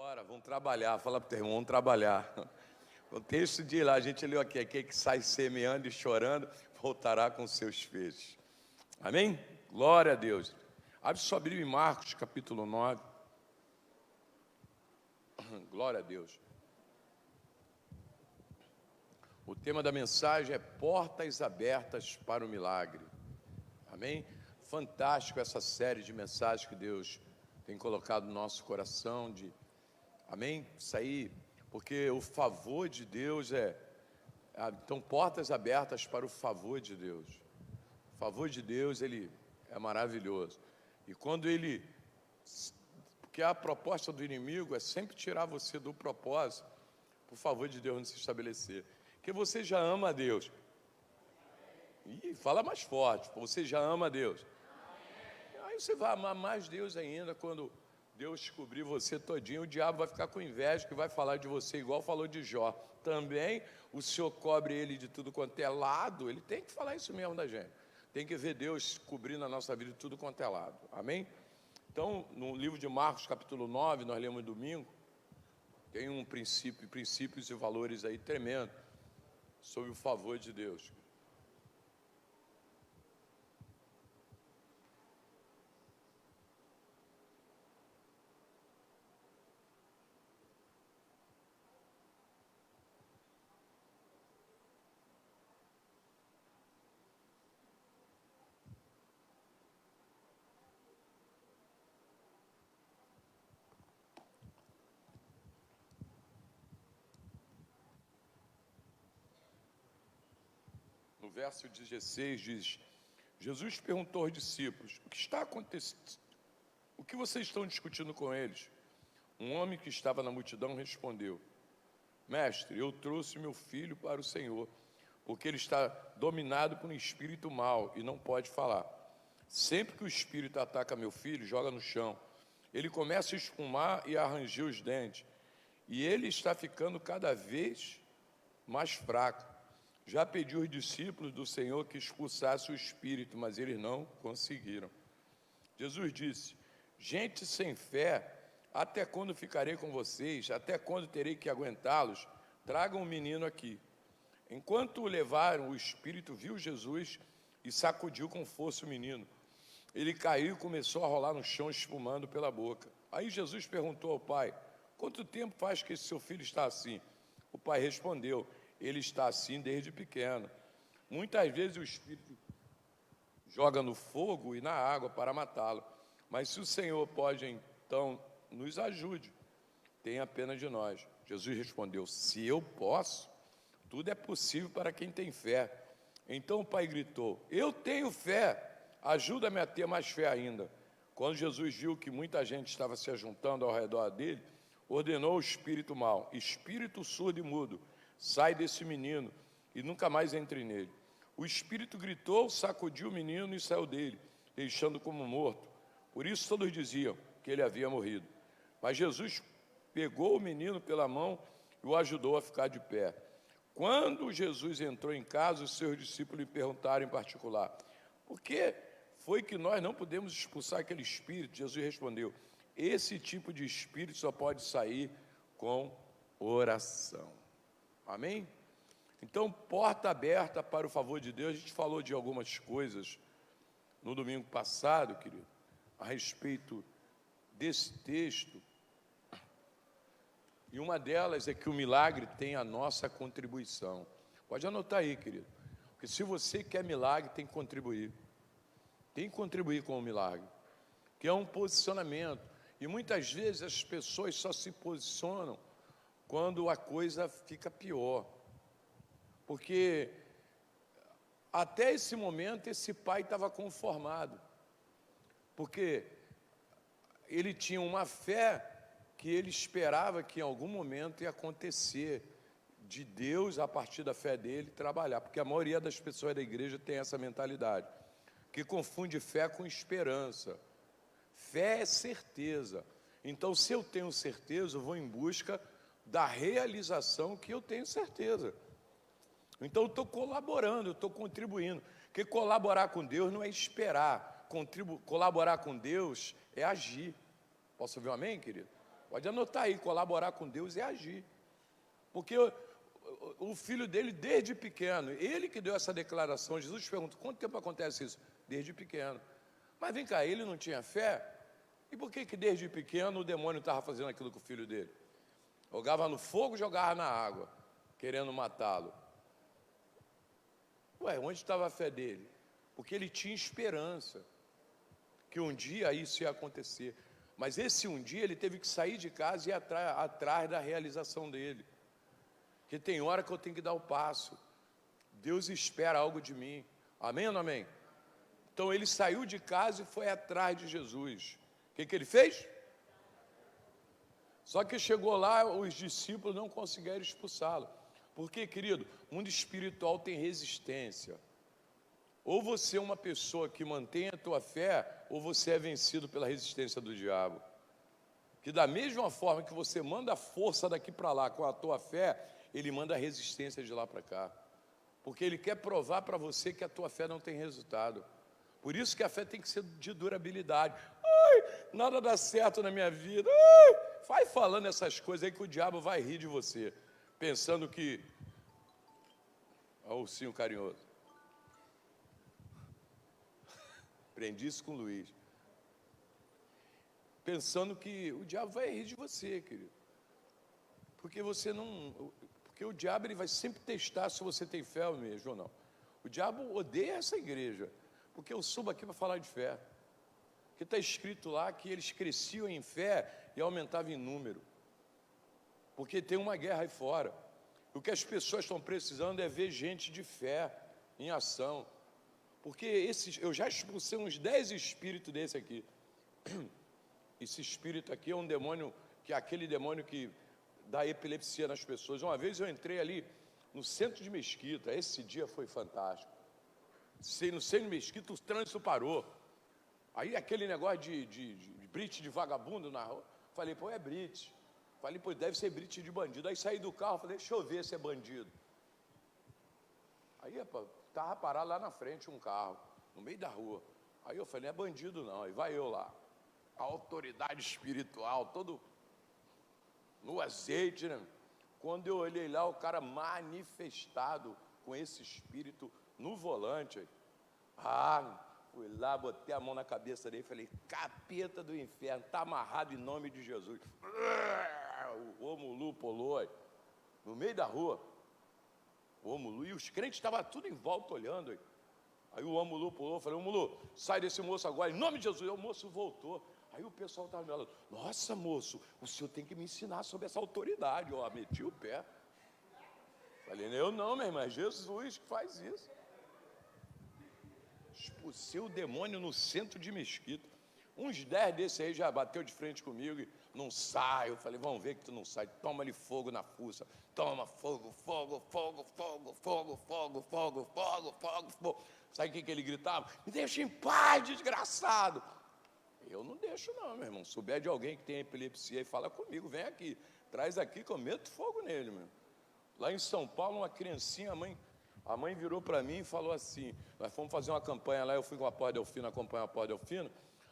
Bora, vamos trabalhar. Fala para o teu irmão, vamos trabalhar. O texto diz lá, a gente leu aqui, aquele que sai semeando e chorando, voltará com seus feixes. Amém? Glória a Deus. Abre sua Bíblia em Marcos, capítulo 9. Glória a Deus. O tema da mensagem é portas abertas para o milagre. Amém? Fantástico essa série de mensagens que Deus tem colocado no nosso coração, amém? Isso aí, porque o favor de Deus então, portas abertas para o favor de Deus. O favor de Deus, ele é maravilhoso. E quando porque a proposta do inimigo é sempre tirar você do propósito, por favor de Deus não se estabelecer. Porque você já ama a Deus. E fala mais forte, você já ama a Deus. Aí você vai amar mais Deus ainda quando Deus descobrir você todinho. O diabo vai ficar com inveja, que vai falar de você igual falou de Jó. Também o Senhor cobre ele de tudo quanto é lado. Ele tem que falar isso mesmo da gente. Tem que ver Deus cobrindo a nossa vida de tudo quanto é lado. Amém? Então, no livro de Marcos, capítulo 9, nós lemos domingo, tem um princípios e valores aí tremendo sobre o favor de Deus. No verso 16 diz: Jesus perguntou aos discípulos: o que está acontecendo? O que vocês estão discutindo com eles? Um homem que estava na multidão respondeu: Mestre, eu trouxe meu filho para o Senhor, porque ele está dominado por um espírito mau e não pode falar. Sempre que o espírito ataca meu filho, joga no chão. Ele começa a espumar e a ranger os dentes, e ele está ficando cada vez mais fraco. Já pedi aos discípulos do Senhor que expulsasse o espírito, mas eles não conseguiram. Jesus disse: gente sem fé, até quando ficarei com vocês? Até quando terei que aguentá-los? Tragam o menino aqui. Enquanto o levaram, o espírito viu Jesus e sacudiu com força o menino. Ele caiu e começou a rolar no chão, espumando pela boca. Aí Jesus perguntou ao pai: quanto tempo faz que esse seu filho está assim? O pai respondeu: ele está assim desde pequeno. Muitas vezes o espírito joga no fogo e na água para matá-lo. Mas se o Senhor pode, então, nos ajude, tenha pena de nós. Jesus respondeu: se eu posso, tudo é possível para quem tem fé. Então o pai gritou: eu tenho fé, ajuda-me a ter mais fé ainda. Quando Jesus viu que muita gente estava se ajuntando ao redor dele, ordenou ao espírito mau: espírito surdo e mudo, sai desse menino e nunca mais entre nele. O espírito gritou, sacudiu o menino e saiu dele, deixando como morto. Por isso todos diziam que ele havia morrido. Mas Jesus pegou o menino pela mão e o ajudou a ficar de pé. Quando Jesus entrou em casa, os seus discípulos lhe perguntaram em particular: por que foi que nós não podemos expulsar aquele espírito? Jesus respondeu: esse tipo de espírito só pode sair com oração. Amém? Então, porta aberta para o favor de Deus. A gente falou de algumas coisas no domingo passado, querido, a respeito desse texto. E uma delas é que o milagre tem a nossa contribuição. Pode anotar aí, querido. Porque se você quer milagre, tem que contribuir. Tem que contribuir com o milagre. Que é um posicionamento. E muitas vezes as pessoas só se posicionam quando a coisa fica pior. Porque até esse momento esse pai estava conformado. Porque ele tinha uma fé que ele esperava que em algum momento ia acontecer, de Deus, a partir da fé dele, trabalhar. Porque a maioria das pessoas da igreja tem essa mentalidade, que confunde fé com esperança. Fé é certeza. Então, se eu tenho certeza, eu vou em busca da realização que eu tenho certeza. Então, eu estou colaborando, eu estou contribuindo. Porque colaborar com Deus não é esperar. Colaborar com Deus é agir. Posso ouvir um amém, querido? Pode anotar aí, colaborar com Deus é agir. Porque o filho dele, desde pequeno, ele que deu essa declaração, Jesus pergunta, quanto tempo acontece isso? Desde pequeno. Mas vem cá, ele não tinha fé? E por que desde pequeno o demônio estava fazendo aquilo com o filho dele? Jogava no fogo, jogava na água, querendo matá-lo. Ué, onde estava a fé dele? Porque ele tinha esperança que um dia isso ia acontecer. Mas esse um dia ele teve que sair de casa e ir atrás da realização dele. Porque tem hora que eu tenho que dar o passo. Deus espera algo de mim. Amém ou não amém? Então ele saiu de casa e foi atrás de Jesus. O que ele fez? Só que chegou lá, os discípulos não conseguiram expulsá-lo. Porque, querido, o mundo espiritual tem resistência. Ou você é uma pessoa que mantém a tua fé, ou você é vencido pela resistência do diabo. Que da mesma forma que você manda a força daqui para lá com a tua fé, ele manda a resistência de lá para cá. Porque ele quer provar para você que a tua fé não tem resultado. Por isso que a fé tem que ser de durabilidade. Ai, nada dá certo na minha vida. Ai, vai falando essas coisas aí que o diabo vai rir de você. Pensando que... Olha o ursinho carinhoso. Aprendi isso com o Luiz. Pensando que o diabo vai rir de você, querido. Porque você não... Porque o diabo ele vai sempre testar se você tem fé mesmo ou não. O diabo odeia essa igreja. Porque eu subo aqui para falar de fé. Porque está escrito lá que eles cresciam em fé e aumentavam em número. Porque tem uma guerra aí fora. O que as pessoas estão precisando é ver gente de fé em ação. Porque eu já expulsei uns 10 espíritos desse aqui. Esse espírito aqui é um demônio, que é aquele demônio que dá epilepsia nas pessoas. Uma vez eu entrei ali no centro de Mesquita, esse dia foi fantástico. No centro de Mesquita o trânsito parou. Aí aquele negócio de brite de vagabundo na rua, falei, pô, é brite. Falei, pô, deve ser brite de bandido. Aí saí do carro, falei, deixa eu ver se é bandido. Aí, estava parado lá na frente um carro, no meio da rua. Aí eu falei, não é bandido não. Aí vai eu lá, a autoridade espiritual, todo no azeite, né? Quando eu olhei lá, o cara manifestado com esse espírito no volante. Fui lá, botei a mão na cabeça dele e falei, capeta do inferno, está amarrado em nome de Jesus. O Omulu pulou no meio da rua. O Omulu, e os crentes estavam tudo em volta olhando. Aí o Omulu pulou, falei, Omulu, sai desse moço agora, em nome de Jesus. Aí o moço voltou. Aí o pessoal estava me falando, nossa moço, o senhor tem que me ensinar sobre essa autoridade. Ó, meti o pé. Falei, eu não, meu irmão, é Jesus que faz isso. Expulsei o demônio no centro de Mesquita. Uns 10 desses aí já bateu de frente comigo e não sai. Eu falei, vamos ver que tu não sai. Toma-lhe fogo na fuça. Toma fogo, fogo, fogo, fogo, fogo, fogo, fogo, fogo, fogo, fogo. Sabe o que ele gritava? Me deixa em paz, desgraçado. Eu não deixo não, meu irmão. Se souber de alguém que tem epilepsia e fala comigo, vem aqui. Traz aqui que eu meto fogo nele, meu. Lá em São Paulo, uma criancinha, a mãe virou para mim e falou assim, nós fomos fazer uma campanha lá, eu fui com a Pó Delfino, acompanhar a Pó Delfino.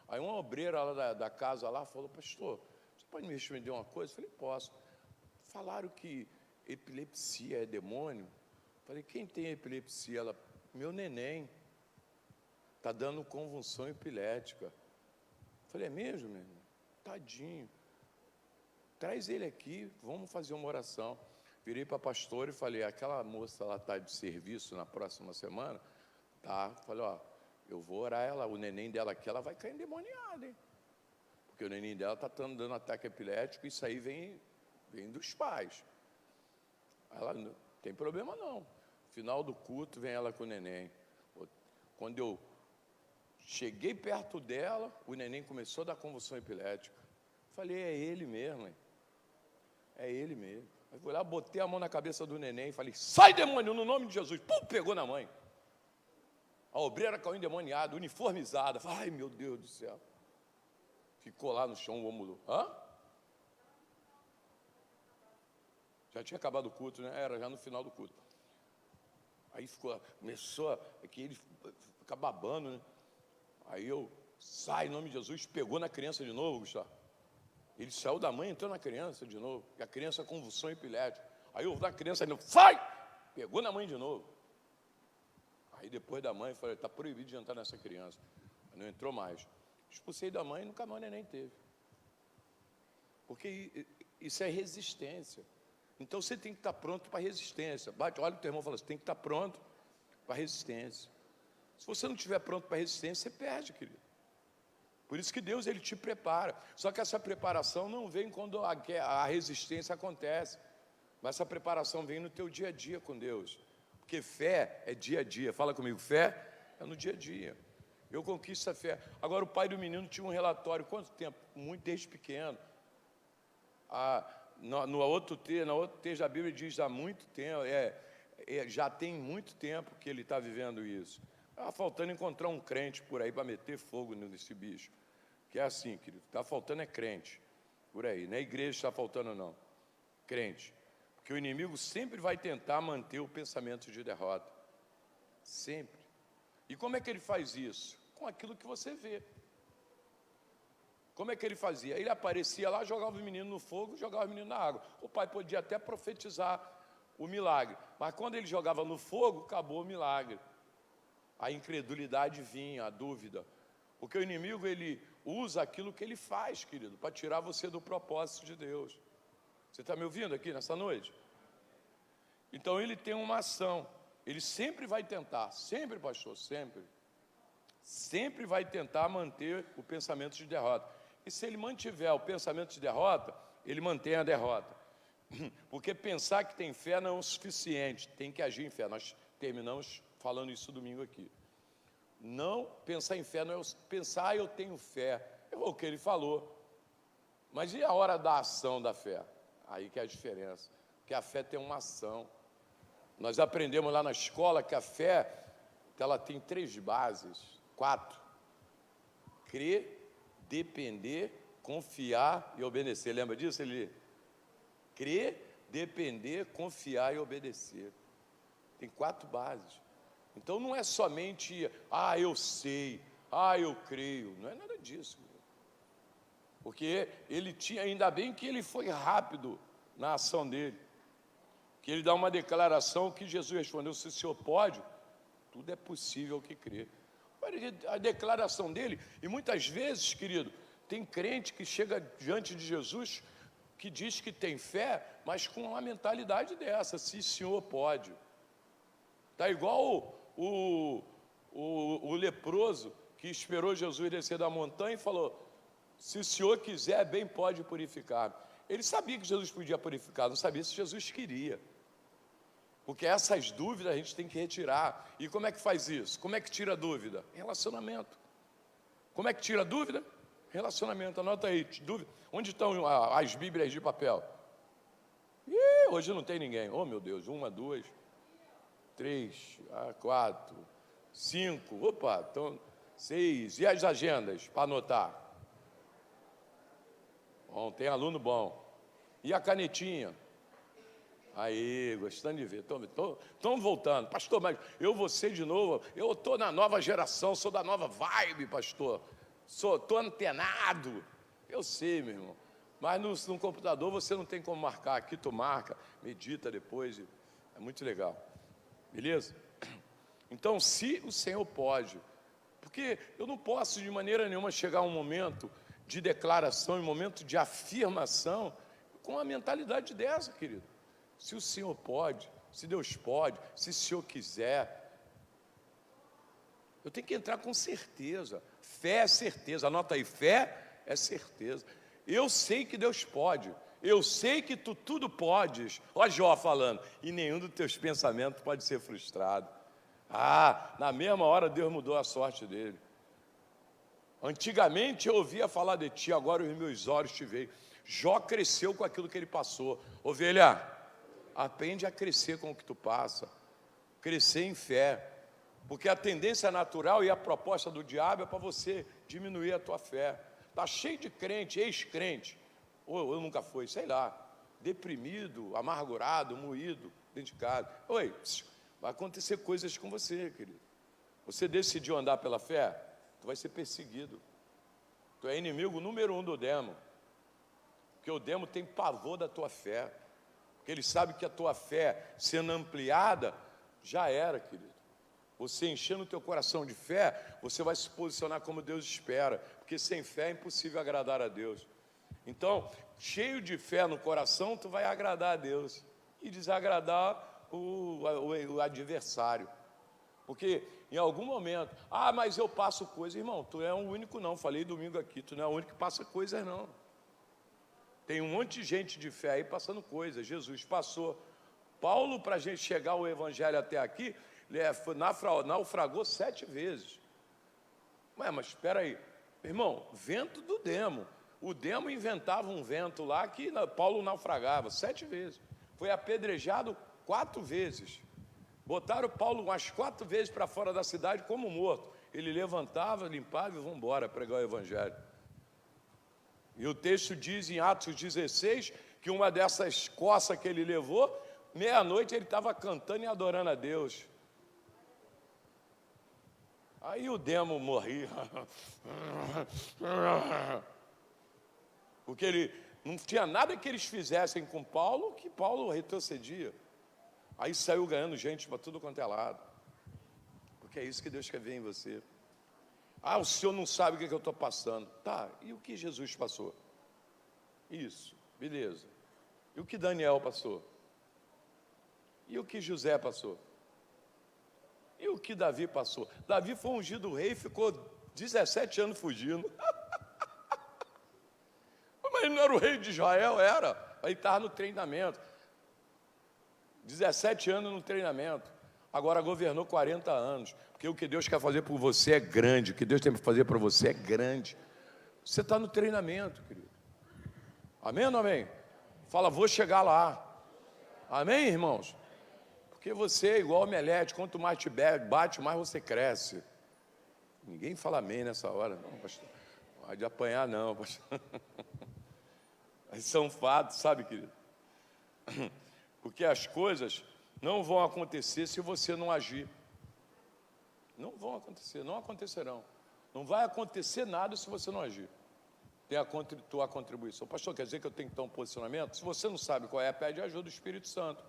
Aí uma obreira lá da casa lá falou, pastor, você pode me responder uma coisa? Eu falei, posso. Falaram que epilepsia é demônio. Eu falei, quem tem epilepsia? Ela, meu neném, está dando convulsão epilética. Eu falei, é mesmo, meu irmão? Tadinho. Traz ele aqui, vamos fazer uma oração. Virei para a pastora e falei, aquela moça lá está de serviço na próxima semana? Tá. Falei, ó, eu vou orar ela, o neném dela aqui, ela vai cair endemoniada, hein? Porque o neném dela está dando ataque epilético, isso aí vem dos pais. Ela não tem problema não. Final do culto, vem ela com o neném. Quando eu cheguei perto dela, o neném começou a dar convulsão epilética. Falei, é ele mesmo, hein? É ele mesmo. Aí fui lá, botei a mão na cabeça do neném e falei, sai demônio, no nome de Jesus. Pum, pegou na mãe. A obreira caiu endemoniada, uniformizada. Falei, ai meu Deus do céu. Ficou lá no chão o Rômulo. Já tinha acabado o culto, né? Era já no final do culto. Aí começou, que ele fica babando, né? Aí eu, sai em nome de Jesus, pegou na criança de novo, Gustavo. Ele saiu da mãe e entrou na criança de novo. E a criança convulsão epilética. Aí eu da criança, ele sai! Pegou na mãe de novo. Aí depois da mãe, eu falei, está proibido de entrar nessa criança. Não entrou mais. Expulsei da mãe e nunca mais o neném teve. Porque isso é resistência. Então você tem que estar pronto para resistência. Bate, olha o teu irmão e fala, você tem que estar pronto para resistência. Se você não estiver pronto para resistência, você perde, querido. Por isso que Deus, Ele te prepara. Só que essa preparação não vem quando a resistência acontece. Mas essa preparação vem no teu dia a dia com Deus. Porque fé é dia a dia. Fala comigo, fé é no dia a dia. Eu conquisto a fé. Agora o pai do menino tinha um relatório. Quanto tempo? Muito, desde pequeno. No outro texto da Bíblia diz há muito tempo. Já tem muito tempo que ele está vivendo isso. Está faltando encontrar um crente por aí para meter fogo nesse bicho. Que é assim, querido. Está faltando é crente. Por aí. Não é igreja está faltando, não. Crente. Porque o inimigo sempre vai tentar manter o pensamento de derrota. Sempre. E como é que ele faz isso? Com aquilo que você vê. Como é que ele fazia? Ele aparecia lá, jogava o menino no fogo, jogava o menino na água. O pai podia até profetizar o milagre. Mas quando ele jogava no fogo, acabou o milagre. A incredulidade vinha, a dúvida. Porque o inimigo, ele usa aquilo que ele faz, querido, para tirar você do propósito de Deus. Você está me ouvindo aqui nessa noite? Então ele tem uma ação. Ele sempre vai tentar, sempre, pastor, sempre vai tentar manter o pensamento de derrota. E se ele mantiver o pensamento de derrota, ele mantém a derrota. Porque pensar que tem fé não é o suficiente, tem que agir em fé. Nós terminamos falando isso domingo aqui. Não pensar em fé não é pensar, eu tenho fé. É o que ele falou. Mas e a hora da ação da fé? Aí que é a diferença. Porque a fé tem uma ação. Nós aprendemos lá na escola que a fé, ela tem 3 bases, 4. Crer, depender, confiar e obedecer. Lembra disso, Eli? Crer, depender, confiar e obedecer. Tem 4 bases. Então não é somente, eu sei, eu creio. Não é nada disso. Porque ele tinha, ainda bem que ele foi rápido na ação dele. Que ele dá uma declaração que Jesus respondeu, se o Senhor pode, tudo é possível que crê. A declaração dele, e muitas vezes, querido, tem crente que chega diante de Jesus, que diz que tem fé, mas com uma mentalidade dessa, se o Senhor pode. Está igual o leproso, que esperou Jesus descer da montanha e falou, se o Senhor quiser, bem pode purificar. Ele sabia que Jesus podia purificar, não sabia se Jesus queria. Porque essas dúvidas a gente tem que retirar. E como é que faz isso? Como é que tira a dúvida? Relacionamento. Como é que tira a dúvida? Relacionamento. Anota aí, dúvida. Onde estão as Bíblias de papel? Hoje não tem ninguém. Oh, meu Deus, 1, 2, 3, 4, 5, então 6. E as agendas para anotar? Bom, tem aluno bom. E a canetinha? Aí, gostando de ver. Estão voltando. Pastor, mas eu vou ser de novo. Eu estou na nova geração, sou da nova vibe, pastor. Estou antenado. Eu sei, meu irmão. Mas no computador você não tem como marcar. Aqui tu marca, medita depois. É muito legal. Beleza? Então, se o Senhor pode, porque eu não posso de maneira nenhuma chegar a um momento de declaração, um momento de afirmação, com a mentalidade dessa, querido. Se o Senhor pode, se Deus pode, se o Senhor quiser, eu tenho que entrar com certeza. Fé é certeza, anota aí, fé é certeza. Eu sei que Deus pode, eu sei que tu tudo podes. Ó Jó falando, e nenhum dos teus pensamentos pode ser frustrado. Na mesma hora Deus mudou a sorte dele. Antigamente eu ouvia falar de ti, agora os meus olhos te veem. Jó cresceu com aquilo que ele passou. Ovelha, aprende a crescer com o que tu passa, crescer em fé, porque a tendência natural e a proposta do diabo é para você diminuir a tua fé. Está cheio de crente, ex-crente, ou eu nunca fui, sei lá, deprimido, amargurado, moído, dentro de casa. Vai acontecer coisas com você, querido. Você decidiu andar pela fé, tu vai ser perseguido. Tu é inimigo número 1 do demo. Porque o demo tem pavor da tua fé. Porque ele sabe que a tua fé, sendo ampliada, já era, querido. Você enchendo o teu coração de fé, você vai se posicionar como Deus espera. Porque sem fé é impossível agradar a Deus. Então, cheio de fé no coração, tu vai agradar a Deus. E desagradar o adversário. Porque em algum momento, mas eu passo coisa. Irmão, tu é o único não, falei domingo aqui, tu não é o único que passa coisas não. Tem um monte de gente de fé aí passando coisas. Jesus passou. Paulo, para a gente chegar ao evangelho até aqui, naufragou 7 vezes. Mas espera aí, irmão, vento do demo. O demo inventava um vento lá que Paulo naufragava 7 vezes. Foi apedrejado 4 vezes. Botaram Paulo umas 4 vezes para fora da cidade como morto. Ele levantava, limpava e vamos embora pregar o evangelho. E o texto diz em Atos 16 que uma dessas coças que ele levou, meia-noite ele estava cantando e adorando a Deus. Aí o demo morria. Porque ele não tinha nada que eles fizessem com Paulo que Paulo retrocedia. Aí saiu ganhando gente para tudo quanto é lado. Porque é isso que Deus quer ver em você. O senhor não sabe o que eu estou passando. Tá, e o que Jesus passou? Isso, beleza. E o que Daniel passou? E o que José passou? E o que Davi passou? Davi foi ungido rei e ficou 17 anos fugindo. Mas ele não era o rei de Israel, era. Aí estava no treinamento. 17 anos no treinamento. Agora governou 40 anos. Porque o que Deus quer fazer por você é grande. O que Deus tem para fazer para você é grande. Você está no treinamento, querido. Amém ou não amém? Fala, vou chegar lá. Amém, irmãos? Porque você é igual omelete. Quanto mais te bate, mais você cresce. Ninguém fala amém nessa hora. Não, pastor. Não pode apanhar, não, pastor. São fatos, sabe, querido? Porque as coisas não vão acontecer se você não agir. Não vão acontecer, não acontecerão. Não vai acontecer nada se você não agir. Tem a tua contribuição. Pastor, quer dizer que eu tenho que ter um posicionamento? Se você não sabe qual é, pede ajuda do Espírito Santo.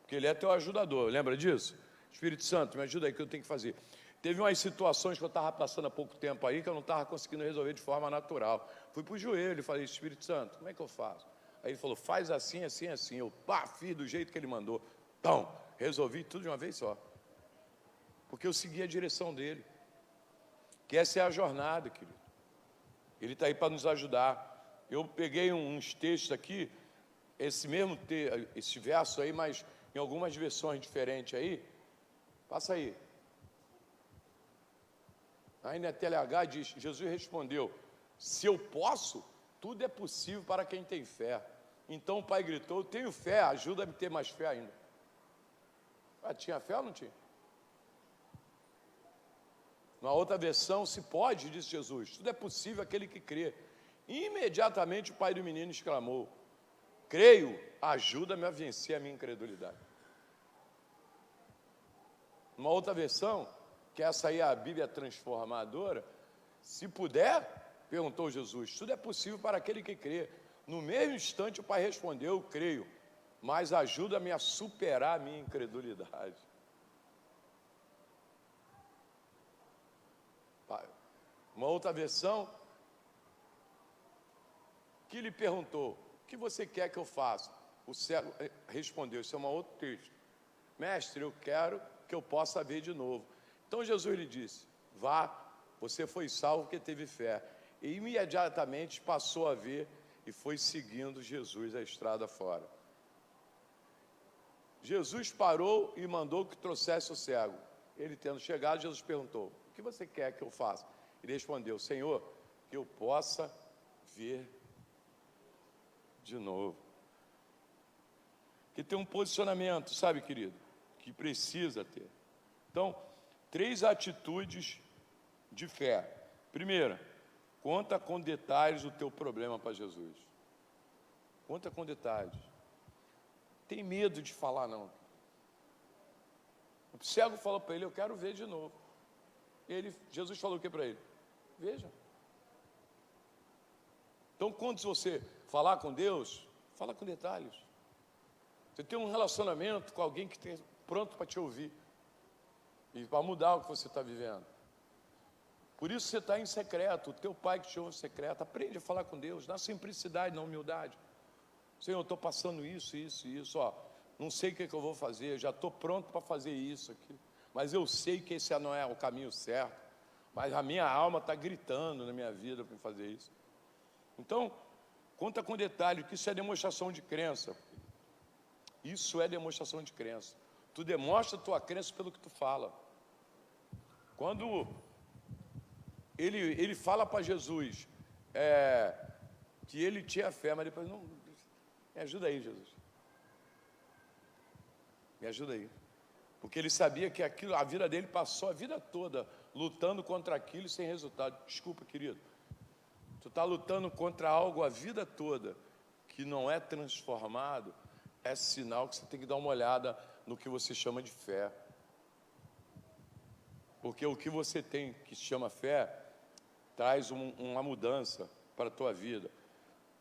Porque ele é teu ajudador, lembra disso? Espírito Santo, me ajuda aí, o que eu tenho que fazer? Teve umas situações que eu estava passando há pouco tempo aí, que eu não estava conseguindo resolver de forma natural. Fui para o joelho e falei, Espírito Santo, como é que eu faço? Aí ele falou, faz assim, assim, assim. Eu, fiz do jeito que ele mandou. Então, resolvi tudo de uma vez só. Porque eu segui a direção dele. Que essa é a jornada, querido. Ele está aí para nos ajudar. Eu peguei uns textos aqui, esse verso aí, mas em algumas versões diferentes aí. Passa aí. Aí na TLH diz, Jesus respondeu, se eu posso, tudo é possível para quem tem fé. Então o pai gritou, eu tenho fé, ajuda a me ter mais fé ainda. Tinha fé ou não tinha? Na outra versão, se pode, disse Jesus, tudo é possível aquele que crê. Imediatamente o pai do menino exclamou, creio, ajuda-me a vencer a minha incredulidade. Uma outra versão, que essa aí é a Bíblia transformadora, se puder, perguntou Jesus, tudo é possível para aquele que crê. No mesmo instante o pai respondeu, creio, mas ajuda-me a superar a minha incredulidade. Uma outra versão, que lhe perguntou, o que você quer que eu faça? O cego respondeu, isso é um outro texto. Mestre, eu quero que eu possa ver de novo. Então Jesus lhe disse, vá, você foi salvo porque teve fé. E imediatamente passou a ver e foi seguindo Jesus a estrada fora. Jesus parou e mandou que trouxesse o cego. Ele tendo chegado, Jesus perguntou, o que você quer que eu faça? Ele respondeu, Senhor, que eu possa ver de novo. Que tem um posicionamento, sabe, querido, que precisa ter. Então, 3 atitudes de fé. Primeira, conta com detalhes o teu problema para Jesus. Conta com detalhes. Tem medo de falar, não. O cego falou para ele, eu quero ver de novo. Jesus falou o que para ele? Veja. Então, quando você falar com Deus, fala com detalhes. Você tem um relacionamento com alguém que está pronto para te ouvir e para mudar o que você está vivendo. Por isso você está em secreto, o teu pai que te ouve em secreto, aprende a falar com Deus, na simplicidade, na humildade. Senhor, eu estou passando isso, não sei o que eu vou fazer, já estou pronto para fazer isso aqui, mas eu sei que esse não é o caminho certo, mas a minha alma está gritando na minha vida para fazer isso. Então, conta com detalhe, que isso é demonstração de crença. Isso é demonstração de crença. Tu demonstra a tua crença pelo que tu fala. Quando ele fala para Jesus que ele tinha fé, mas depois não. Me ajuda aí, Jesus. Me ajuda aí. Porque ele sabia que aquilo, a vida dele passou a vida toda lutando contra aquilo sem resultado. Desculpa, querido. Tu está lutando contra algo a vida toda que não é transformado, é sinal que você tem que dar uma olhada no que você chama de fé. Porque o que você tem que se chama fé traz uma mudança para a tua vida.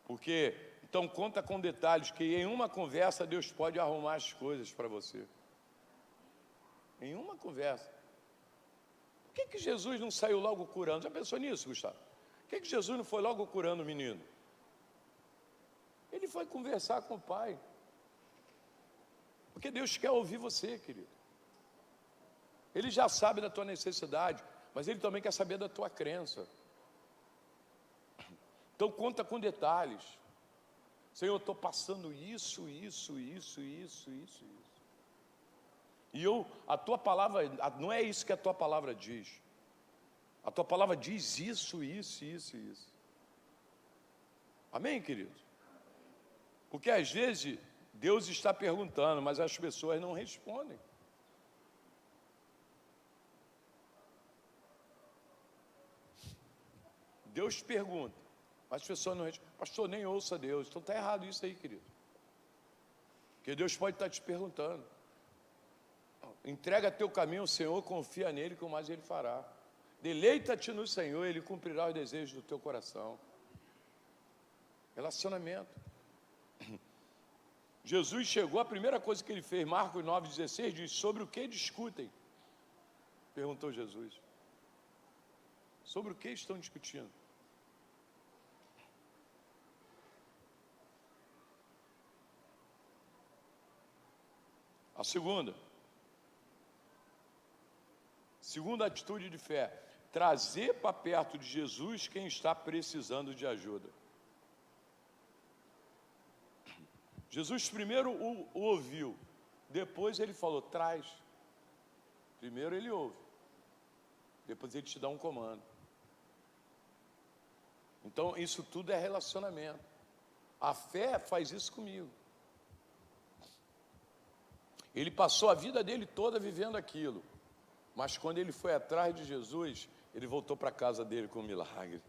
Porque, então, conta com detalhes, que em uma conversa Deus pode arrumar as coisas para você. Em uma conversa. Por que Jesus não saiu logo curando? Já pensou nisso, Gustavo? Por que Jesus não foi logo curando o menino? Ele foi conversar com o pai. Porque Deus quer ouvir você, querido. Ele já sabe da tua necessidade, mas Ele também quer saber da tua crença. Então conta com detalhes. Senhor, eu estou passando isso. E a tua palavra, não é isso que a tua palavra diz. A tua palavra diz isso. Amém, querido? Porque às vezes Deus está perguntando, mas as pessoas não respondem. Deus pergunta, mas as pessoas não respondem. Pastor, nem ouça Deus. Então está errado isso aí, querido. Porque Deus pode estar te perguntando. Entrega teu caminho ao Senhor, confia nele, que o mais Ele fará. Deleita-te no Senhor, Ele cumprirá os desejos do teu coração. Relacionamento. Jesus chegou, a primeira coisa que Ele fez, Marcos 9,16, diz, sobre o que discutem? Perguntou Jesus. Sobre o que estão discutindo? A segunda atitude de fé, trazer para perto de Jesus quem está precisando de ajuda. Jesus primeiro o ouviu, depois Ele falou, traz. Primeiro Ele ouve, depois Ele te dá um comando. Então isso tudo é relacionamento. A fé faz isso comigo. Ele passou a vida dele toda vivendo aquilo, mas quando ele foi atrás de Jesus, ele voltou para a casa dele com um milagre.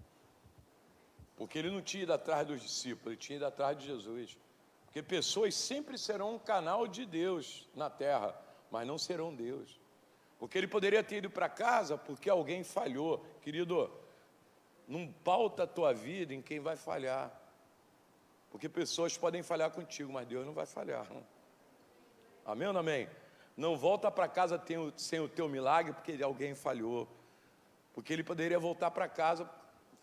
Porque ele não tinha ido atrás dos discípulos, ele tinha ido atrás de Jesus. Porque pessoas sempre serão um canal de Deus na terra, mas não serão Deus. Porque ele poderia ter ido para casa porque alguém falhou. Querido, não pauta a tua vida em quem vai falhar. Porque pessoas podem falhar contigo, mas Deus não vai falhar. Não. Amém ou não amém? Não volta para casa sem o teu milagre porque alguém falhou. Porque ele poderia voltar para casa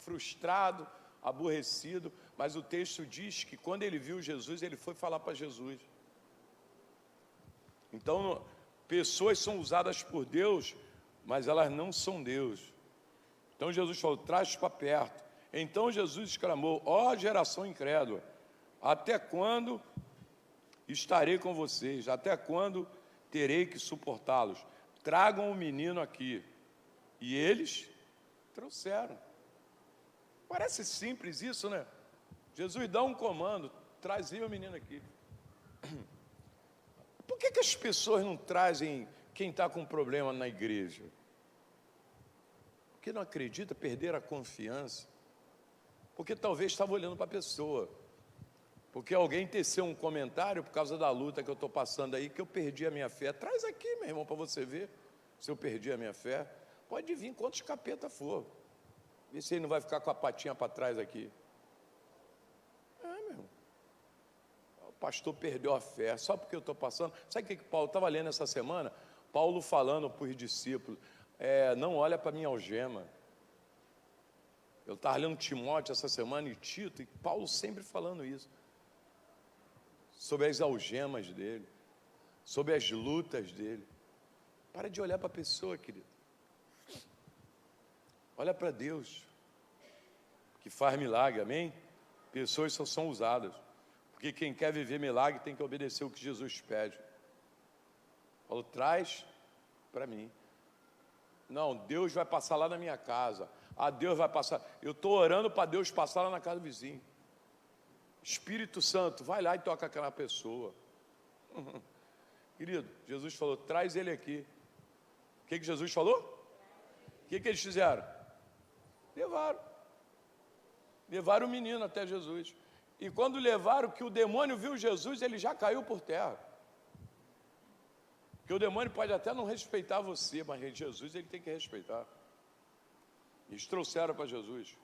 frustrado, aborrecido, mas o texto diz que quando ele viu Jesus, ele foi falar para Jesus. Então, pessoas são usadas por Deus, mas elas não são Deus. Então Jesus falou, traz para perto. Então Jesus exclamou, ó geração incrédula, até quando estarei com vocês? Até quando terei que suportá-los? Tragam o menino aqui. E eles trouxeram. Parece simples isso, né? Jesus dá um comando, trazia o menino aqui. Por que as pessoas não trazem quem está com problema na igreja? Porque não acredita, perder a confiança. Porque talvez estava olhando para a pessoa. Porque alguém teceu um comentário por causa da luta que eu estou passando aí, que eu perdi a minha fé. Traz aqui, meu irmão, para você ver se eu perdi a minha fé. Pode vir quantos capeta for. Vê se ele não vai ficar com a patinha para trás aqui. Meu irmão. O pastor perdeu a fé, só porque eu estou passando. Sabe o que Paulo estava lendo essa semana? Paulo falando para os discípulos, não olha para a minha algema. Eu estava lendo Timóteo essa semana e Tito, e Paulo sempre falando isso. Sobre as algemas dele, sobre as lutas dele. Para de olhar para a pessoa, querido. Olha para Deus, que faz milagre, amém? Pessoas só são usadas. Porque quem quer viver milagre tem que obedecer o que Jesus pede. Paulo, traz para mim. Não, Deus vai passar lá na minha casa. Deus vai passar. Eu estou orando para Deus passar lá na casa do vizinho. Espírito Santo, vai lá e toca aquela pessoa. Querido, Jesus falou, traz ele aqui. O que Jesus falou? O que eles fizeram? Levaram o menino até Jesus. E quando levaram, que o demônio viu Jesus, ele já caiu por terra. Porque o demônio pode até não respeitar você, mas Jesus ele tem que respeitar. Eles trouxeram para Jesus.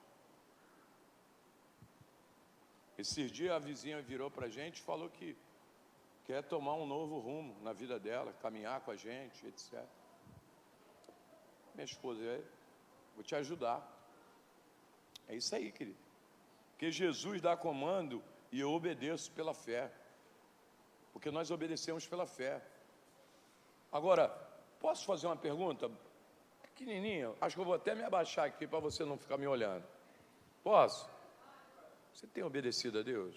Esses dias a vizinha virou para a gente e falou que quer tomar um novo rumo na vida dela, caminhar com a gente, etc. Minha esposa, vou te ajudar. É isso aí, querido. Porque Jesus dá comando e eu obedeço pela fé. Porque nós obedecemos pela fé. Agora, posso fazer uma pergunta? Pequenininha, acho que eu vou até me abaixar aqui para você não ficar me olhando. Posso? Você tem obedecido a Deus?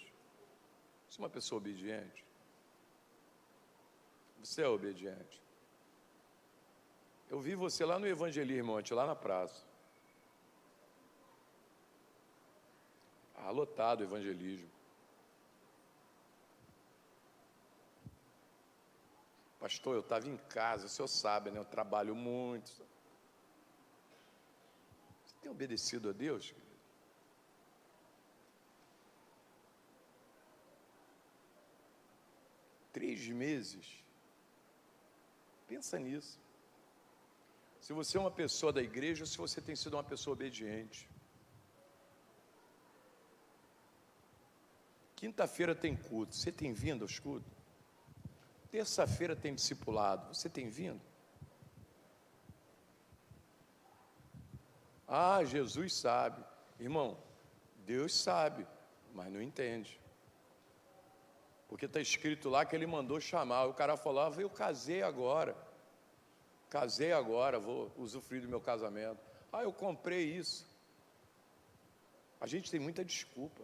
Você é uma pessoa obediente? Você é obediente? Eu vi você lá no evangelismo ontem, lá na praça. Lotado o evangelismo. Pastor, eu estava em casa, o senhor sabe, né? Eu trabalho muito. Você tem obedecido a Deus? 3 meses. Pensa nisso. Se você é uma pessoa da igreja, ou se você tem sido uma pessoa obediente. Quinta-feira tem culto, você tem vindo aos cultos? Terça-feira tem discipulado, você tem vindo? Jesus sabe. Irmão, Deus sabe, mas não entende. Porque está escrito lá que ele mandou chamar. O cara falava, eu casei agora, vou usufruir do meu casamento. Eu comprei isso. A gente tem muita desculpa.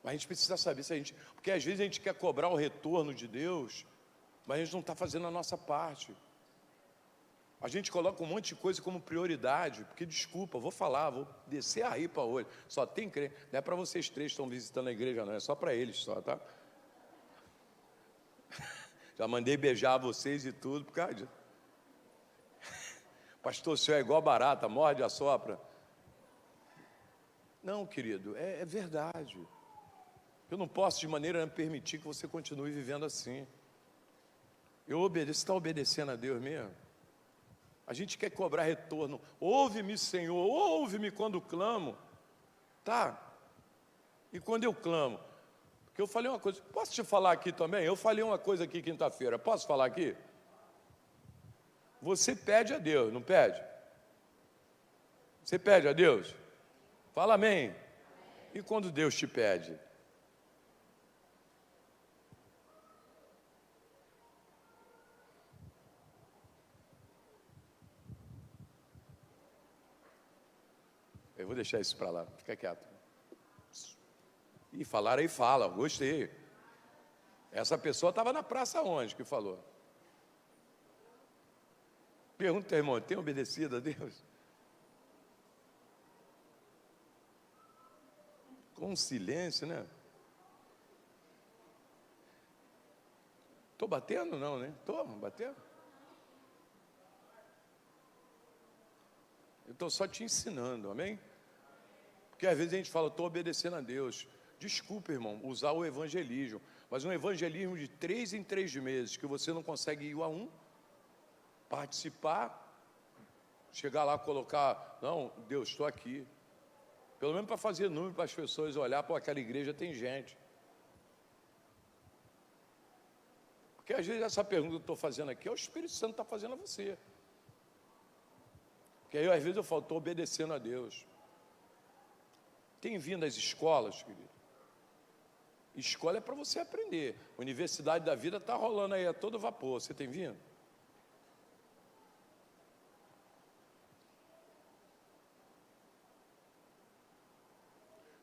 Mas a gente precisa saber se a gente... Porque às vezes a gente quer cobrar o retorno de Deus, mas a gente não está fazendo a nossa parte. A gente coloca um monte de coisa como prioridade, porque, desculpa, vou descer a ripa hoje. Só tem crente. Não é para vocês 3 que estão visitando a igreja, não. É só para eles, só, tá? Já mandei beijar vocês e tudo, por causa disso. Pastor, o senhor é igual barata, morde, assopra. Não, querido, é verdade. Eu não posso de maneira nenhuma permitir que você continue vivendo assim. Eu obedeço, você está obedecendo a Deus mesmo? A gente quer cobrar retorno. Ouve-me, Senhor, ouve-me quando clamo. Tá? E quando eu clamo? Porque eu falei uma coisa, posso te falar aqui também? Eu falei uma coisa aqui quinta-feira, posso falar aqui? Você pede a Deus, não pede? Você pede a Deus? Fala amém. E quando Deus te pede? Eu vou deixar isso para lá, fica quieto. E falaram aí, fala, gostei. Essa pessoa estava na praça onde que falou? Pergunta, irmão, tem obedecido a Deus? Com silêncio, né? Estou batendo? Não, né? Estou batendo. Eu estou só te ensinando, amém? Porque às vezes a gente fala, estou obedecendo a Deus. Desculpa, irmão, usar o evangelismo. Mas um evangelismo de 3 em 3 meses, que você não consegue ir a um, participar, chegar lá, colocar, não, Deus, estou aqui. Pelo menos para fazer número, para as pessoas olhar, para aquela igreja tem gente. Porque às vezes essa pergunta que eu estou fazendo aqui, é o Espírito Santo está fazendo a você. Porque aí às vezes eu falo, estou obedecendo a Deus. Tem vindo às escolas, querido. Escola é para você aprender. Universidade da vida está rolando aí a todo vapor. Você tem vindo?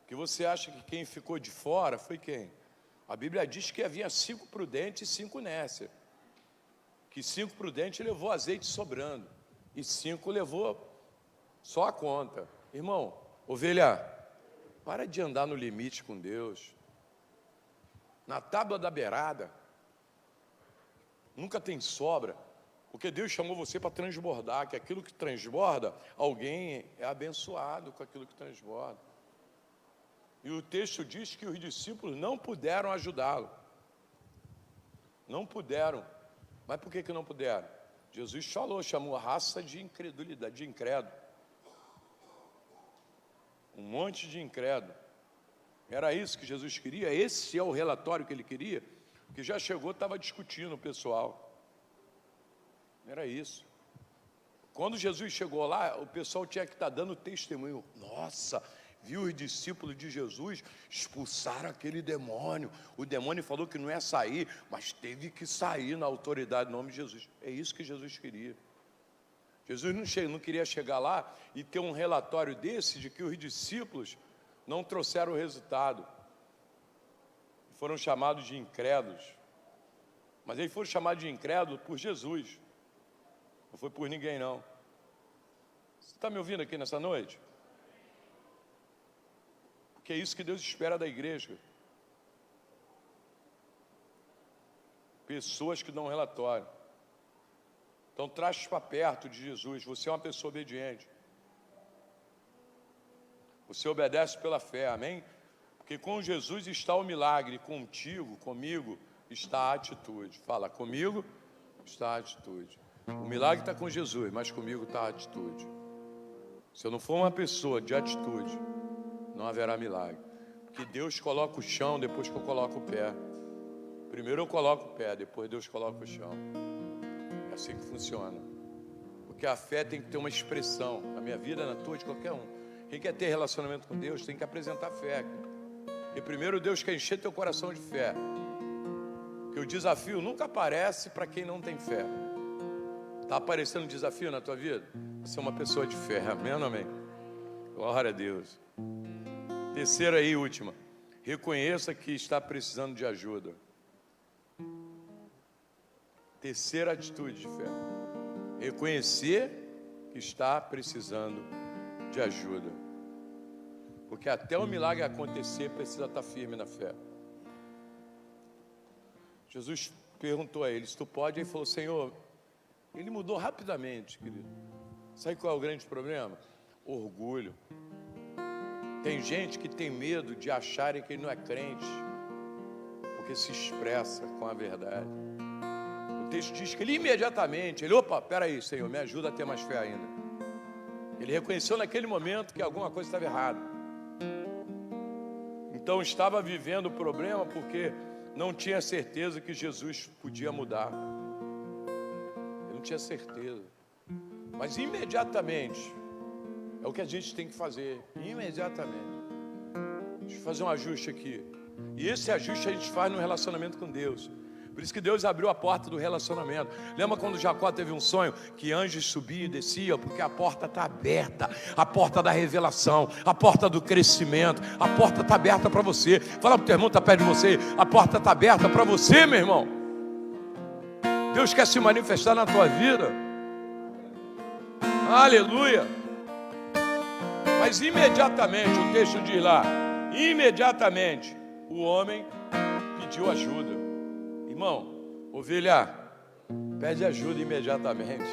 Porque você acha que quem ficou de fora foi quem? A Bíblia diz que havia 5 prudentes e 5 nécias. Que 5 prudentes levou azeite sobrando. E 5 levou só a conta. Irmão, ovelha, para de andar no limite com Deus. Na tábua da beirada, nunca tem sobra, porque Deus chamou você para transbordar, que aquilo que transborda, alguém é abençoado com aquilo que transborda. E o texto diz que os discípulos não puderam ajudá-lo. Não puderam. Mas por que não puderam? Jesus falou, chamou a raça de incredulidade, de incrédulo. Um monte de incrédulo. Era isso que Jesus queria? Esse é o relatório que ele queria? Que já chegou, estava discutindo o pessoal. Era isso. Quando Jesus chegou lá, o pessoal tinha que estar dando testemunho. Nossa, viu os discípulos de Jesus expulsaram aquele demônio. O demônio falou que não ia sair, mas teve que sair na autoridade do nome de Jesus. É isso que Jesus queria. Jesus não queria chegar lá e ter um relatório desse de que os discípulos não trouxeram o resultado. Foram chamados de incrédulos. Mas eles foram chamados de incrédulos por Jesus. Não foi por ninguém, não. Você está me ouvindo aqui nessa noite? Porque é isso que Deus espera da igreja. Pessoas que dão relatório. Então traz para perto de Jesus. Você é uma pessoa obediente. Você obedece pela fé, amém? Porque com Jesus está o milagre, contigo, comigo, está a atitude. Fala, comigo está a atitude. O milagre está com Jesus, mas comigo está a atitude. Se eu não for uma pessoa de atitude, não haverá milagre. Porque Deus coloca o chão depois que eu coloco o pé. Primeiro eu coloco o pé, depois Deus coloca o chão. É assim que funciona. Porque a fé tem que ter uma expressão. Na minha vida, na tua, de qualquer um. Quem quer ter relacionamento com Deus tem que apresentar fé. E primeiro Deus quer encher teu coração de fé. Porque o desafio nunca aparece para quem não tem fé. Está aparecendo um desafio na tua vida? Você é uma pessoa de fé, amém ou não amém? Glória a Deus. Terceira e última. Reconheça que está precisando de ajuda. Terceira atitude de fé. Reconhecer que está precisando de ajuda. Porque até o milagre acontecer, precisa estar firme na fé. Jesus perguntou a ele, se tu pode, ele falou, Senhor, ele mudou rapidamente, querido. Sabe qual é o grande problema? Orgulho. Tem gente que tem medo de acharem que ele não é crente, porque se expressa com a verdade. O texto diz que ele imediatamente, opa, peraí, Senhor, me ajuda a ter mais fé ainda. Ele reconheceu naquele momento que alguma coisa estava errada. Então estava vivendo o problema porque não tinha certeza que Jesus podia mudar. Ele não tinha certeza. Mas imediatamente, é o que a gente tem que fazer, imediatamente. Deixa eu fazer um ajuste aqui. E esse ajuste a gente faz no relacionamento com Deus. Por isso que Deus abriu a porta do relacionamento. Lembra quando Jacó teve um sonho que anjos subiam e desciam? Porque a porta está aberta. A porta da revelação, a porta do crescimento. A porta está aberta para você. Fala para o teu irmão que está perto de você. A porta está aberta para você, meu irmão. Deus quer se manifestar na tua vida. Aleluia. Mas imediatamente, o texto diz lá, imediatamente o homem pediu ajuda. Irmão, ovelha, pede ajuda imediatamente.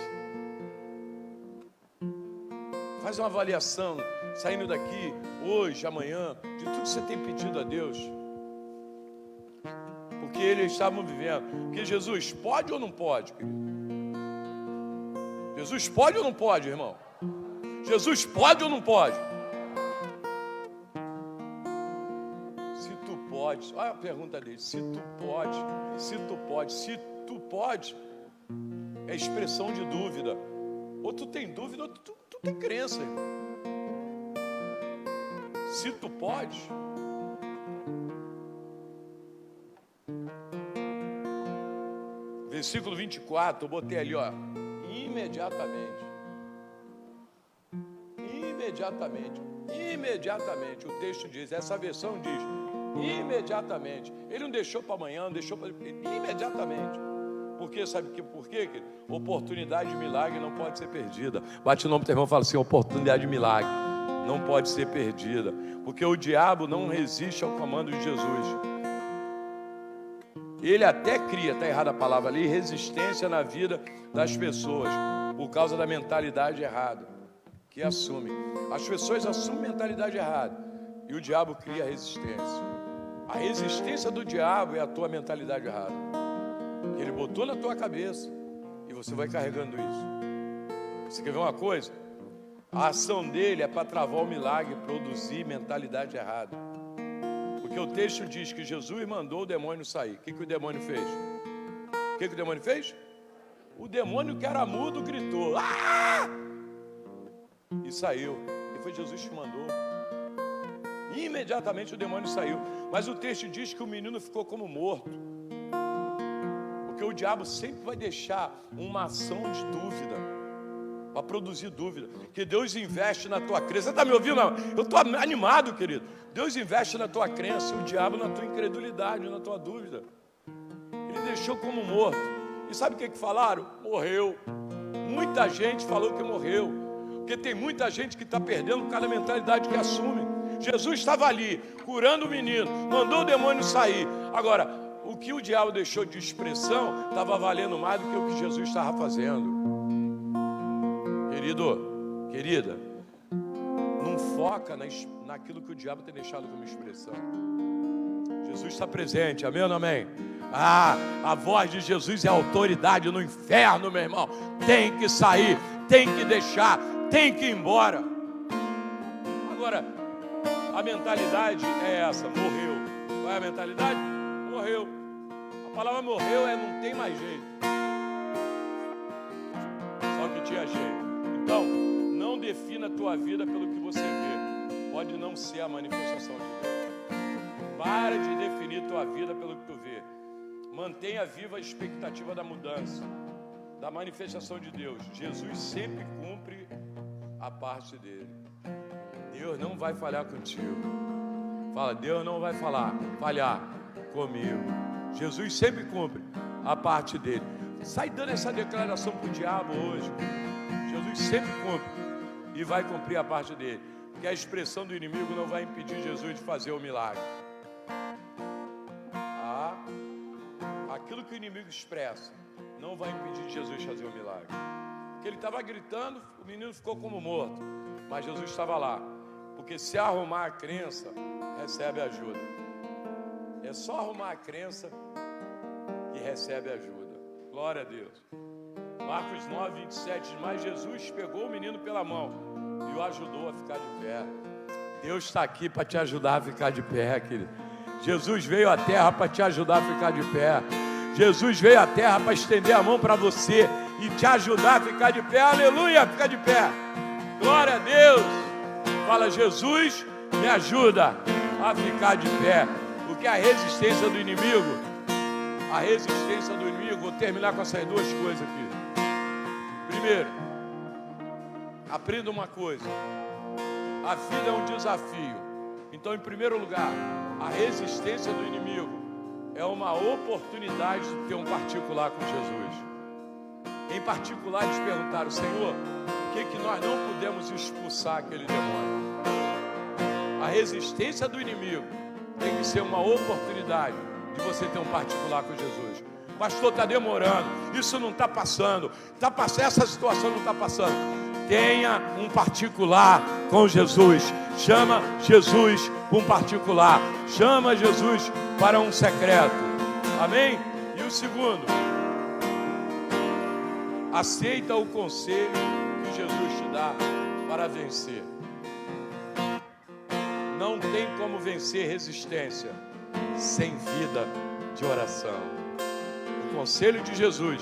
Faz uma avaliação, saindo daqui, hoje, amanhã, de tudo que você tem pedido a Deus. Porque eles estavam vivendo. Porque Jesus pode ou não pode, querido? Jesus pode ou não pode, irmão? Jesus pode ou não pode? pode, olha a pergunta dele, se tu pode, é expressão de dúvida. Ou tu tem dúvida, ou tu tem crença, irmão. Se tu pode. Versículo 24, eu botei ali, ó. Imediatamente, o texto diz, essa versão diz, imediatamente. Ele não deixou para amanhã, não deixou para... Imediatamente. Porque, sabe por quê? Oportunidade de milagre não pode ser perdida. Bate o nome do teu irmão e fala assim, oportunidade de milagre não pode ser perdida. Porque o diabo não resiste ao comando de Jesus. Ele até cria, está errada a palavra ali, resistência na vida das pessoas, por causa da mentalidade errada, que assume. As pessoas assumem mentalidade errada, e o diabo cria resistência. A resistência do diabo é a tua mentalidade errada, que ele botou na tua cabeça, e você vai carregando isso. Você quer ver uma coisa? A ação dele é para travar o milagre, produzir mentalidade errada. Porque o texto diz que Jesus mandou o demônio sair. O que o demônio fez? O que o demônio fez? O demônio que era mudo gritou. Ah! E saiu. E foi Jesus que mandou. E imediatamente o demônio saiu. Mas o texto diz que o menino ficou como morto. Porque o diabo sempre vai deixar uma ação de dúvida, para produzir dúvida, que Deus investe na tua crença. Você está me ouvindo? Não? Eu estou animado, querido. Deus investe na tua crença, o diabo na tua incredulidade, na tua dúvida. Ele deixou como morto. E sabe o que falaram? Morreu. Muita gente falou que morreu, porque tem muita gente que está perdendo por causa da mentalidade que assume. Jesus estava ali, curando o menino, mandou o demônio sair. Agora, o que o diabo deixou de expressão estava valendo mais do que o que Jesus estava fazendo. Querido, querida, não foca naquilo que o diabo tem deixado como expressão. Jesus está presente, amém ou não amém? A voz de Jesus é autoridade no inferno, meu irmão. Tem que sair, tem que deixar, tem que ir embora. Agora, a mentalidade é essa, morreu. Qual é a mentalidade? Morreu. A palavra morreu é não tem mais jeito. Só que tinha jeito. Então, não defina a tua vida pelo que você vê. Pode não ser a manifestação de Deus. Para de definir tua vida pelo que tu vê. Mantenha viva a expectativa da mudança, da manifestação de Deus. Jesus sempre cumpre a parte dele. Deus não vai falhar contigo. Fala, Deus não vai falhar comigo. Jesus sempre cumpre a parte dele. Sai dando essa declaração para o diabo hoje. Jesus sempre cumpre e vai cumprir a parte dele. Porque a expressão do inimigo não vai impedir Jesus de fazer o milagre. Aquilo que o inimigo expressa não vai impedir Jesus de fazer o milagre. Porque ele estava gritando, o menino ficou como morto. Mas Jesus estava lá. Porque se arrumar a crença, recebe ajuda. É só arrumar a crença que recebe ajuda. Glória a Deus. Marcos 9, 27 diz, mas Jesus pegou o menino pela mão e o ajudou a ficar de pé. Deus está aqui para te ajudar a ficar de pé, querido. Jesus veio à terra para te ajudar a ficar de pé. Jesus veio à terra para estender a mão para você e te ajudar a ficar de pé. Aleluia, fica de pé. Glória a Deus. Fala, Jesus, me ajuda a ficar de pé. Porque a resistência do inimigo, vou terminar com essas duas coisas aqui. Primeiro, aprenda uma coisa. A vida é um desafio. Então, em primeiro lugar, a resistência do inimigo é uma oportunidade de ter um particular com Jesus. Em particular, eles perguntaram, Senhor, por que nós não podemos expulsar aquele demônio? A resistência do inimigo tem que ser uma oportunidade de você ter um particular com Jesus. Pastor, está demorando, isso não está passando, essa situação não está passando. Tenha um particular com Jesus. Chama Jesus para um particular. Chama Jesus para um secreto. Amém? E o segundo, aceita o conselho que Jesus te dá para vencer. Não tem como vencer resistência sem vida de oração. O conselho de Jesus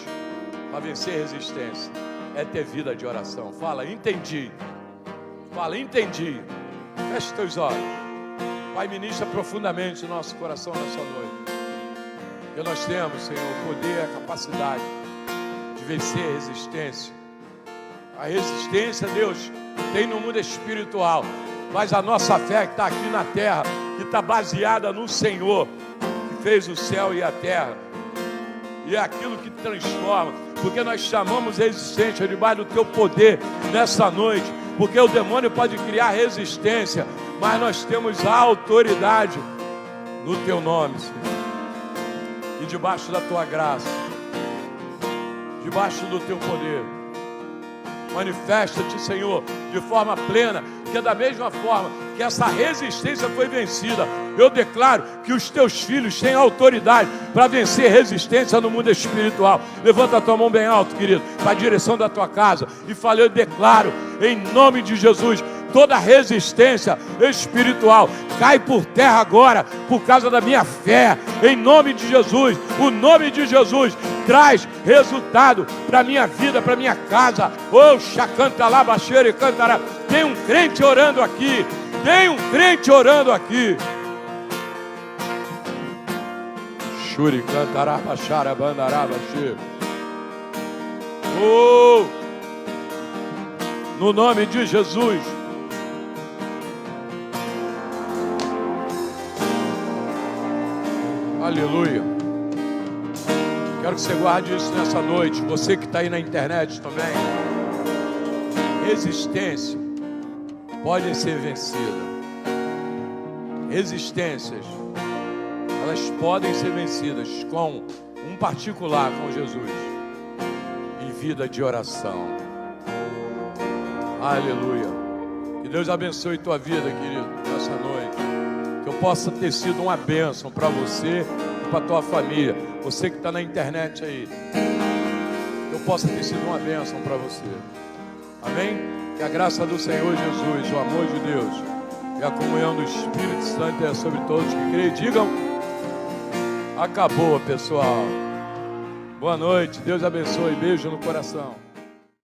para vencer resistência é ter vida de oração. Fala, entendi. Fala, entendi. Feche teus olhos. Pai, ministra profundamente o nosso coração nessa noite. Que nós temos, Senhor, o poder e a capacidade de vencer a resistência. A resistência, Deus, tem no mundo espiritual. Mas a nossa fé que está aqui na terra, que está baseada no Senhor, que fez o céu e a terra. E é aquilo que transforma. Porque nós chamamos resistência debaixo do teu poder nessa noite. Porque o demônio pode criar resistência, mas nós temos a autoridade no teu nome, Senhor. E debaixo da tua graça, debaixo do teu poder, manifesta-te, Senhor, de forma plena. Porque da mesma forma que essa resistência foi vencida, eu declaro que os teus filhos têm autoridade para vencer resistência no mundo espiritual. Levanta a tua mão bem alto, querido, para a direção da tua casa e fala: eu declaro em nome de Jesus, toda resistência espiritual cai por terra agora, por causa da minha fé, em nome de Jesus. O nome de Jesus traz resultado para a minha vida, para a minha casa. Oxa, canta lá, baixeira e cantará. Tem um crente orando aqui, tem um crente orando aqui. Shuri cantará, baixara, bandará, baixeira. Oh, no nome de Jesus. Aleluia. Quero que você guarde isso nessa noite. Você que está aí na internet também. Resistência pode ser vencida. Resistências, elas podem ser vencidas com um particular com Jesus, em vida de oração. Aleluia. Que Deus abençoe tua vida, querido, nessa noite. Que eu possa ter sido uma bênção para você e para tua família. Você que está na internet aí, que eu possa ter sido uma bênção para você. Amém? Que a graça do Senhor Jesus, o amor de Deus e a comunhão do Espírito Santo é sobre todos que creem. Digam: acabou, pessoal. Boa noite, Deus abençoe. Beijo no coração.